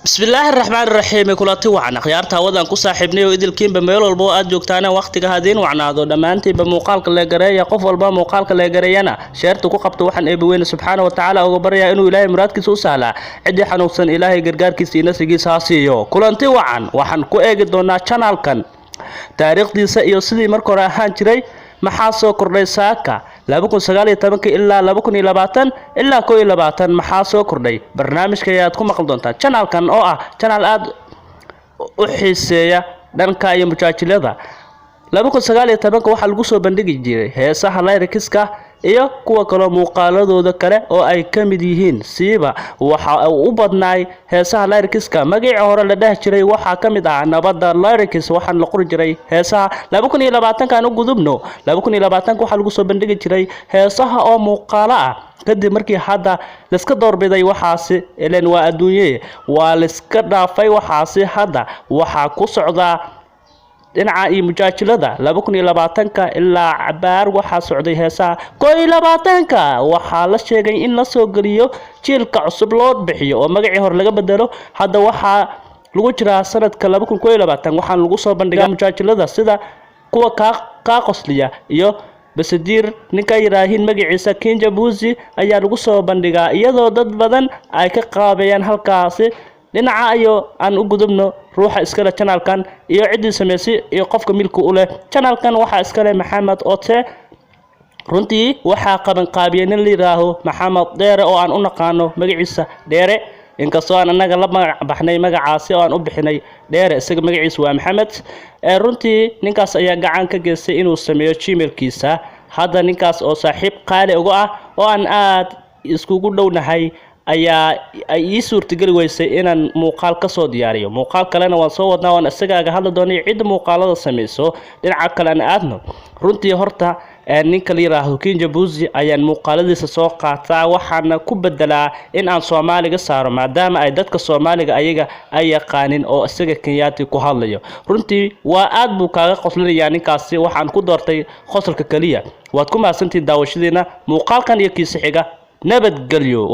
بسم الله الرحمن الرحيم كلاتي وعنا خيارتها ودان ku saaxiibnay oo idilkiinba meel walba oo aad joogtaan waqtiga hadeen wacnaado dhamaantiinba muuqaalka la gareeyo qof walba muuqaalka la gareeyana sheertu ku qabto waxaan eebaweyne subxaanahu wa ta'ala uga baryaa inuu ilaahay muraadkiisa u sahla cidii xanuunsan ilaahay gargaarkiisa iyo nasigiisa ha siiyo kulanti wacan waxaan ku eegi doonaa channelkan taariikhdiisa iyo sidii markii hore ahaan jiray maxaa soo kordhay saaka 2019 ilaa 2020 ilaa 2020 maxaa soo kordhay barnaamijka ayaad ku maqal doontaa channelkan oo ah channel aad u xiiseeya dhanka iyo mujaajilada 2019 waxa lagu soo bandhigi jiray heesaha lyrics-ka iyo kuwa kale muuqaaladooda kale oo ay kamid yihiin siiba waxa uu badnaay heesaha lyrics-ka magaca hore la dhahay jiray waxa kamid ah nabada lyrics waxaan la qori jiray heesaha 2020 kan u gudubno 2020 waxa lagu soo bandhigi jiray heesaha oo muuqaala ah kadib markii hadda la iska doorbiday waxaasi ileen waa adduunye waa la iska dhaafay waxaasi hadda waxa ku socda dhinaca iyo mujaajilada 2020 ilaa cabaar waxa socday heesaha 2020 waxa la sheegay in la soo galiyo jiilka cusub loo bixiyo oo magacii hore laga bedelo hadda waxa lagu jiraa sanadka 2020 waxaan lagu soo bandhigaa mujaajilada sida kuwa ka qosliya iyo basadiir ninka yiraahin magaciisa Kinja Buzi ayaa lagu soo bandhigaa iyadoo dad badan ay ka qaabayaan halkaasi dhinaca ayo aan u gudubno ruuxa iskala channelkan iyo cidii sameysay iyo qofka milku u leh channelkan waxa iskale Maxamed Ote runtii waxa qaban qaabiyeen in la yiraahdo Maxamed Dheere oo aan u naqaano magaciisa Dheere inkastoo aan anaga la magac baxnay magacaasi oo aan u bixinay Dheere isaga magaciisa waa Maxamed runtii ninkaas ayaa gacan ka geystay inuu sameeyo Gmail-kiisa hadda ninkaas oo saaxiib qaali uga ah oo aan aad iskugu dhownahay ayaa ay suurtagal weysay inaan muuqaal ka soo diyaariyo muuqaal kalena waan soo wadnaa waan isagaaga hadla doonay cid muuqaalada sameeyso dhinaca kale aan aadno runtii horta ninka la yiraahdo Kinja Buzi ayaan muuqaaladiisa soo qaataa waxaana ku bedelaa in aan Soomaaliga saaro maadaama ay dadka Soomaaliga ayaga ay yaqaanin oo isaga Kenyaati ku hadlayo runtii waa aad buu kaaga qoslinayaa ninkaasi waxaan ku doortay qosolka kaliya waad ku maasantiin daawashadiina muuqaalkan iyo kiisa xiga nabadgelyo